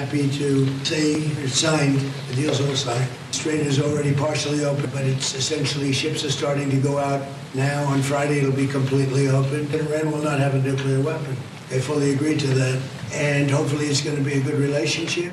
happy to say it's signed. The deal's all signed. Strait is already partially open, but it's essentially ships are starting to go out now. On Friday, it'll be completely open. Iran will not have a nuclear weapon. They fully agreed to that, and hopefully it's going to be a good relationship.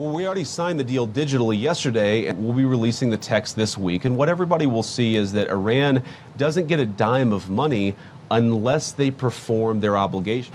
Well, we already signed the deal digitally yesterday, and we'll be releasing the text this week. And what everybody will see is that Iran doesn't get a dime of money unless they perform their obligation.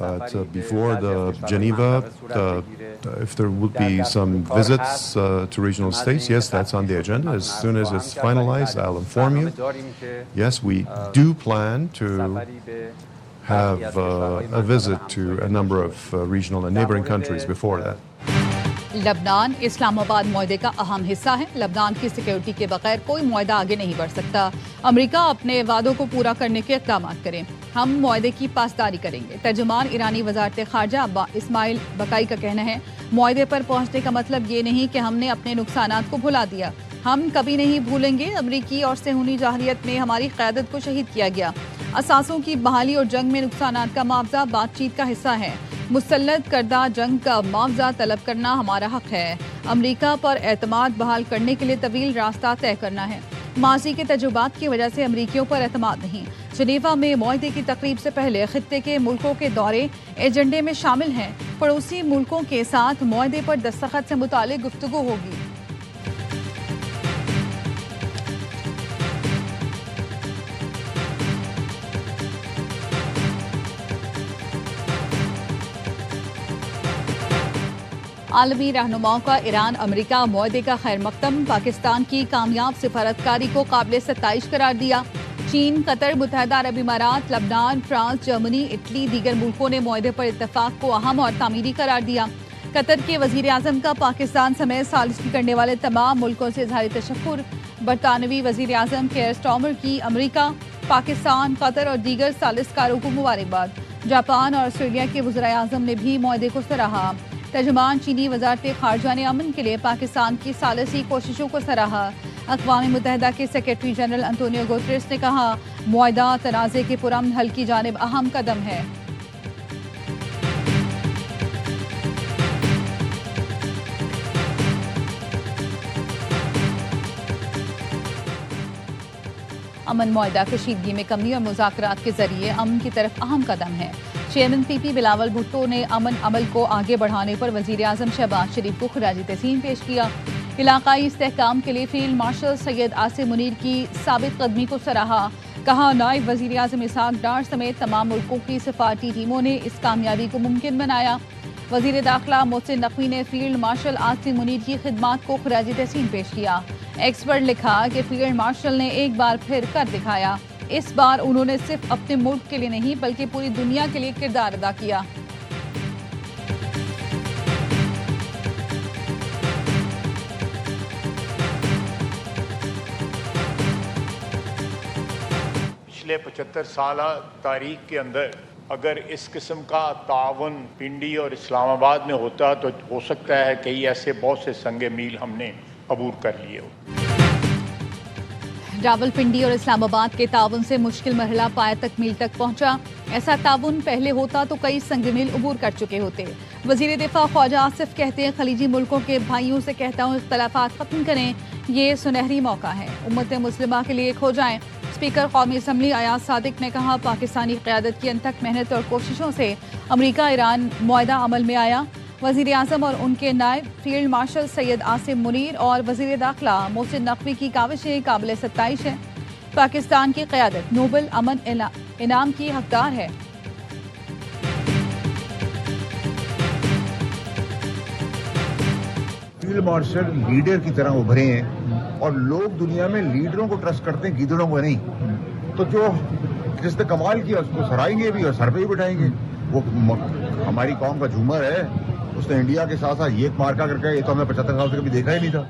But before the Geneva, if there would be some visits to regional states, yes, that's on the agenda. As soon as it's finalized, I'll inform you. Yes, we do plan to have a visit to a number of regional and neighboring countries before that. لبنان اسلام آباد معاہدے کا اہم حصہ ہے. لبنان کی security کے بغیر کوئی معاہدہ آگے نہیں بڑھ سکتا. امریکہ اپنے وعدوں کو پورا کرنے کے اقدامات کریں. ہم معاہدے کی پاسداری کریں گے. ترجمان ایرانی وزارت خارجہ اسماعیل بقائی کا کہنا ہے معاہدے پر پہنچنے کا مطلب یہ نہیں کہ ہم نے اپنے نقصانات کو بھلا دیا. ہم کبھی نہیں بھولیں گے امریکی اور صہیونی جارحیت میں ہماری قیادت کو شہید کیا گیا. اثاثوں کی بحالی اور جنگ میں نقصانات کا معاوضہ بات چیت کا حصہ ہے. مسلط کردہ جنگ کا معاوضہ طلب کرنا ہمارا حق ہے. امریکہ پر اعتماد بحال کرنے کے لیے طویل راستہ طے کرنا ہے. ماضی کے تجربات کی وجہ سے امریکیوں پر اعتماد نہیں. جنیوا میں معاہدے کی تقریب سے پہلے خطے کے ملکوں کے دورے ایجنڈے میں شامل ہیں. پڑوسی ملکوں کے ساتھ معاہدے پر دستخط سے متعلق گفتگو ہوگی. عالمی رہنماؤں کا ایران امریکہ معاہدے کا خیر مقدم. پاکستان کی کامیاب سفارتکاری کو قابل ستائش قرار دیا. چین، قطر، متحدہ عرب امارات، لبنان، فرانس، جرمنی، اٹلی دیگر ملکوں نے معاہدے پر اتفاق کو اہم اور تعمیری قرار دیا. قطر کے وزیر اعظم کا پاکستان سمیت ثالثی کرنے والے تمام ملکوں سے اظہار تشکر. برطانوی وزیر اعظم کیئر سٹارمر کی امریکہ، پاکستان، قطر اور دیگر ثالثکاروں کو مبارکباد. جاپان اور آسٹریلیا کے وزرائے اعظم نے بھی معاہدے کو سراہا. ترجمان چینی وزارت خارجہ نے امن کے لیے پاکستان کی ثالثی کوششوں کو سراہا. اقوام متحدہ کے سیکرٹری جنرل انطونیو گوتریس نے کہا معاہدہ تنازع کے پرامن حل کی جانب اہم قدم ہے. امن معاہدہ کشیدگی میں کمی اور مذاکرات کے ذریعے امن کی طرف اہم قدم ہے. چیئرمین پی پی بلاول بھٹو نے امن عمل کو آگے بڑھانے پر وزیر اعظم شہباز شریف کو خراج تحسین پیش کیا. علاقائی استحکام کے لیے فیلڈ مارشل سید عاصم منیر کی ثابت قدمی کو سراہا. کہا نائب وزیر اعظم اسحاق ڈار سمیت تمام ملکوں کی سفارتی ٹیموں نے اس کامیابی کو ممکن بنایا. وزیر داخلہ محسن نقوی نے فیلڈ مارشل عاصم منیر کی خدمات کو خراج تحسین پیش کیا. ایکس پر لکھا کہ فیلڈ مارشل نے ایک بار پھر کر دکھایا. اس بار انہوں نے صرف اپنے ملک کے لیے نہیں بلکہ پوری دنیا کے لیے کردار ادا کیا. پچھلے 75 سالہ تاریخ کے اندر اگر اس قسم کا تعاون پنڈی اور اسلام آباد میں ہوتا تو ہو سکتا ہے کئی ایسے بہت سے سنگ میل ہم نے عبور کر لیے ہو. راولپنڈی اور اسلام آباد کے تعاون سے مشکل مرحلہ پایہ تکمیل تک پہنچا. ایسا تعاون پہلے ہوتا تو کئی سنگ میل عبور کر چکے ہوتے. وزیر دفاع خواجہ آصف کہتے ہیں خلیجی ملکوں کے بھائیوں سے کہتا ہوں اختلافات ختم کریں. یہ سنہری موقع ہے. امت مسلمہ کے لیے ایک ہو جائیں. اسپیکر قومی اسمبلی ایاز صادق نے کہا پاکستانی قیادت کی انتھک محنت اور کوششوں سے امریکہ ایران معاہدہ عمل میں آیا. وزیر اعظم اور ان کے نائب فیلڈ مارشل سید عاصم منیر اور وزیر داخلہ محسن نقوی کی کاوشیں قابل ستائش ہیں. پاکستان کی قیادت نوبل امن انعام کی حقدار ہے. فیلڈ مارشل لیڈر کی طرح ابھرے ہیں اور لوگ دنیا میں لیڈروں کو ٹرسٹ کرتے ہیں گیدڑوں کو نہیں. تو جو جس نے کمال کیا اس کو سرائیں گے بھی اور سر پہ ہی بٹھائیں گے. وہ ہماری قوم کا جھومر ہے. اس نے انڈیا کے ساتھ ساتھ یہ مارکا کر کے یہ تو ہم نے 75 سال سے کبھی دیکھا ہی نہیں تھا.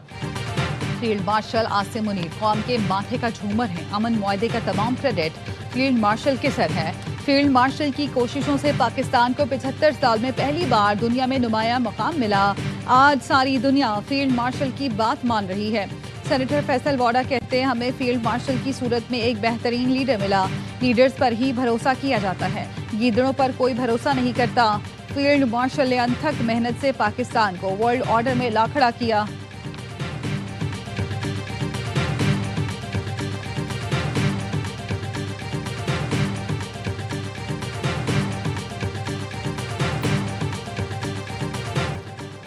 فیلڈ مارشل عاصم منیر قوم کے ماتھے کا جھومر ہے. امن معاہدے کا تمام کریڈٹ فیلڈ مارشل کے سر ہے. فیلڈ مارشل کی کوششوں سے پاکستان کو 75 سال میں پہلی بار دنیا میں نمایاں مقام ملا. آج ساری دنیا فیلڈ مارشل کی بات مان رہی ہے. سینیٹر فیصل واڈا کہتے ہیں ہمیں فیلڈ مارشل کی صورت میں ایک بہترین لیڈر ملا. لیڈرز پر ہی بھروسہ کیا جاتا ہے. گیدڑوں پر کوئی بھروسہ نہیں کرتا. فیلڈ مارشل نے انتھک محنت سے پاکستان کو ورلڈ آرڈر میں لا کھڑا کیا.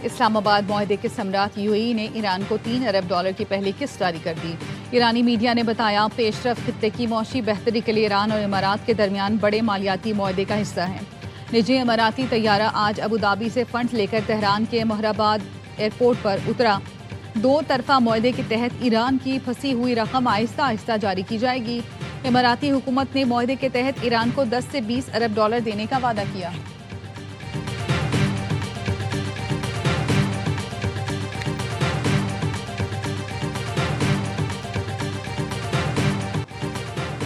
اسلام آباد معاہدے کے ثمرات یو اے ای نے ایران کو $3 ارب کی پہلی قسط جاری کر دی. ایرانی میڈیا نے بتایا پیش رفت خطے کی معاشی بہتری کے لیے ایران اور امارات کے درمیان بڑے مالیاتی معاہدے کا حصہ ہے. نجی اماراتی طیارہ آج ابوظہبی سے فنڈز لے کر تہران کے مہرآباد ایئرپورٹ پر اترا. 2 طرفہ معاہدے کے تحت ایران کی پھنسی ہوئی رقم آہستہ آہستہ جاری کی جائے گی. اماراتی حکومت نے معاہدے کے تحت ایران کو $10 سے $20 ارب دینے کا وعدہ کیا.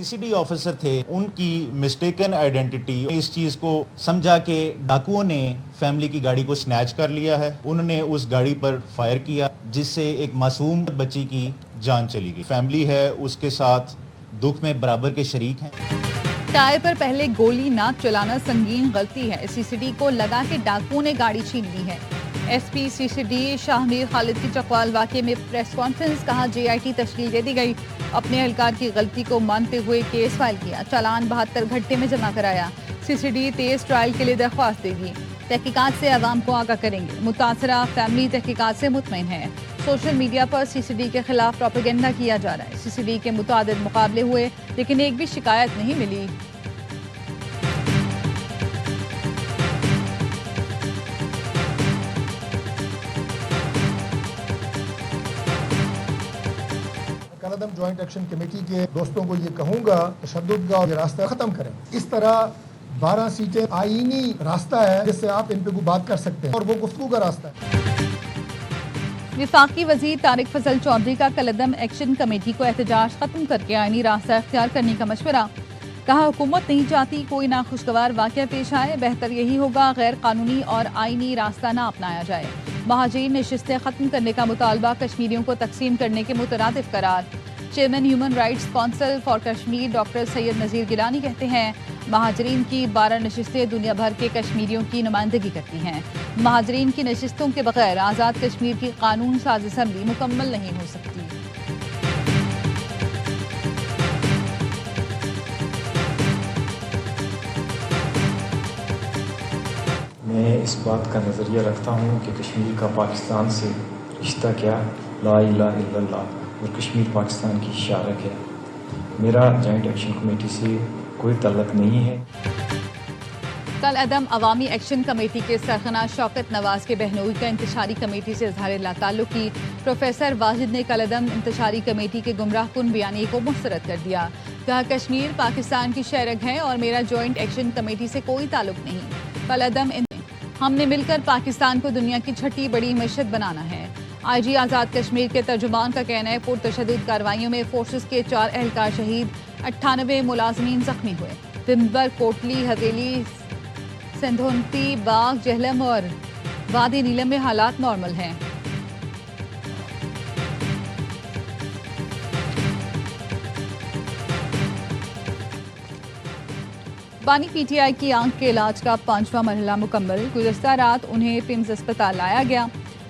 CCD آفیسر تھے ان کی مسٹیکن آئیڈینٹی اس چیز کو سمجھا کہ ڈاکوؤں نے فیملی کی گاڑی کو سنیچ کر لیا ہے. انہوں نے اس گاڑی پر فائر کیا جس سے ایک معصوم بچی کی جان چلی گئی. فیملی ہے اس کے ساتھ دکھ میں برابر کے شریک ہیں. ٹائر پر پہلے گولی نہ چلانا سنگین غلطی ہے. CCD کو لگا کہ ڈاکوؤں نے گاڑی چھین لی ہے. SP CCD شاہ میر خالد کی چکوال واقعے میں پریس کانفرنس. کہا JIT تشکیل دے دی گئی. اپنے اہلکار کی غلطی کو مانتے ہوئے کیس فائل کیا. چالان 72 گھنٹے میں جمع کرایا. CCD تیز ٹرائل کے لیے درخواست دے گی. تحقیقات سے عوام کو آگاہ کریں گے. متاثرہ فیملی تحقیقات سے مطمئن ہے. سوشل میڈیا پر CCD کے خلاف پروپیگنڈا کیا جا رہا ہے. CCD کے متعدد مقابلے ہوئے لیکن ایک بھی شکایت نہیں ملی. کالعدم جوائنٹ ایکشن کمیٹی کے دوستوں کو یہ کہوں گا تشدد کا اور یہ راستہ ختم کریں. اس طرح 12 سیٹیں آئینی راستہ ہے جس سے آپ ان پہ بات کر سکتے ہیں اور وہ گفتگو کا راستہ ہے. وفاقی وزیر طارق فضل چودھری کا کالعدم ایکشن کمیٹی کو احتجاج ختم کر کے آئینی راستہ اختیار کرنے کا مشورہ. کہا حکومت نہیں چاہتی کوئی ناخوشگوار واقعہ پیش آئے. بہتر یہی ہوگا غیر قانونی اور آئینی راستہ نہ اپنایا جائے. مہاجرین نشستیں ختم کرنے کا مطالبہ. کشمیریوں کو تقسیم کرنے کے مترادف قرار. Chairman human rights council for Kashmir doctor Syed Nazir Gilani کہتے ہیں مہاجرین کی 12 نشستیں دنیا بھر کے کشمیریوں کی نمائندگی کرتی ہیں. مہاجرین کی نشستوں کے بغیر آزاد کشمیر کی قانون ساز اسمبلی مکمل نہیں ہو سکتی. میں اس بات کا نظریہ رکھتا ہوں کہ کشمیر کا پاکستان سے رشتہ کیا لا الہ الا اللہ اور کشمیر پاکستان کی شارک ہے. میرا جوائنٹ ایکشن کمیٹی سے کوئی تعلق نہیں ہے. کالعدم عوامی ایکشن کمیٹی کے سرغنہ شوکت نواز کے بہنوئی کا انتشاری کمیٹی سے اظہار لا تعلقی. پروفیسر واجد نے کالعدم انتشاری کمیٹی کے گمراہ کن بیانیے کو مسترد کر دیا. کہا کشمیر پاکستان کی شہرگ ہے اور میرا جوائنٹ ایکشن کمیٹی سے کوئی تعلق نہیں. کالعدم ہم نے مل کر پاکستان کو دنیا کی چھٹی بڑی معیشت بنانا ہے. IG آزاد کشمیر کے ترجمان کا کہنا ہے پرتشدد کارروائیوں میں فورسز کے 4 اہلکار شہید 98 ملازمین زخمی ہوئے. دمبر کوٹلی حویلی سندھونتی باغ جہلم اور وادی نیلم میں حالات نارمل ہیں. بانی PTI کی آنکھ کے علاج کا 5واں مرحلہ مکمل. گزشتہ رات انہیں پیمز اسپتال لایا گیا.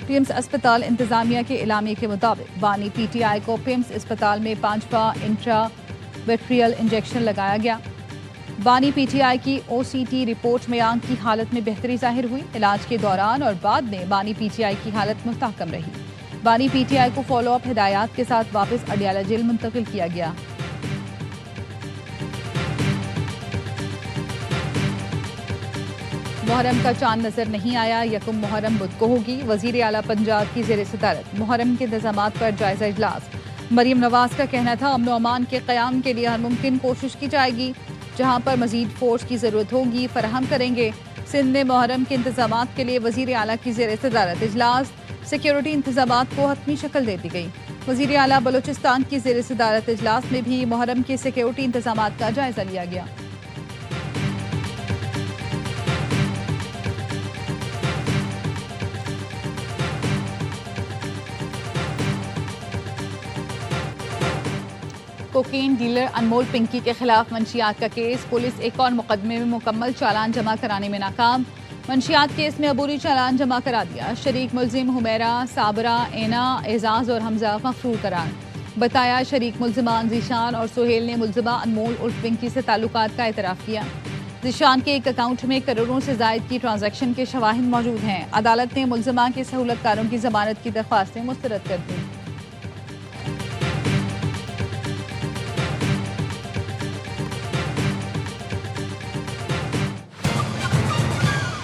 پیمز اسپتال انتظامیہ کے اعلامیے کے مطابق بانی PTI کو پیمز اسپتال میں 5واں انٹرا ویٹریل انجیکشن لگایا گیا. بانی PTI کی OCT رپورٹ میں آنکھ کی حالت میں بہتری ظاہر ہوئی. علاج کے دوران اور بعد میں بانی PTI کی حالت مستحکم رہی. بانی PTI کو فالو اپ ہدایات کے ساتھ واپس اڈیالہ جیل منتقل کیا گیا. محرم کا چاند نظر نہیں آیا. 1 محرم بدھ کو ہوگی. وزیر اعلیٰ پنجاب کی زیر صدارت محرم کے انتظامات پر جائزہ اجلاس. مریم نواز کا کہنا تھا امن و امان کے قیام کے لیے ہر ممکن کوشش کی جائے گی. جہاں پر مزید فورس کی ضرورت ہوگی فراہم کریں گے. سندھ میں محرم کے انتظامات کے لیے وزیر اعلیٰ کی زیر صدارت اجلاس. سیکیورٹی انتظامات کو حتمی شکل دے دی گئی. وزیر اعلیٰ بلوچستان کی زیر صدارت اجلاس میں بھی محرم کے سیکیورٹی انتظامات کا جائزہ لیا گیا. کوکین ڈیلر انمول پنکی کے خلاف منشیات کا کیس. پولیس ایک اور مقدمے میں مکمل چالان جمع کرانے میں ناکام. منشیات کیس میں عبوری چالان جمع کرا دیا. شریک ملزم حمیرہ، صابرہ، اینا، اعزاز اور حمزہ مفرور قرار. بتایا شریک ملزمان ذیشان اور سہیل نے ملزمہ انمول عرف پنکی سے تعلقات کا اعتراف کیا. ذیشان کے ایک اکاؤنٹ میں کروڑوں سے زائد کی ٹرانزیکشن کے شواہد موجود ہیں. عدالت نے ملزمہ کے سہولت کاروں کی ضمانت کی درخواستیں مسترد کر دیں.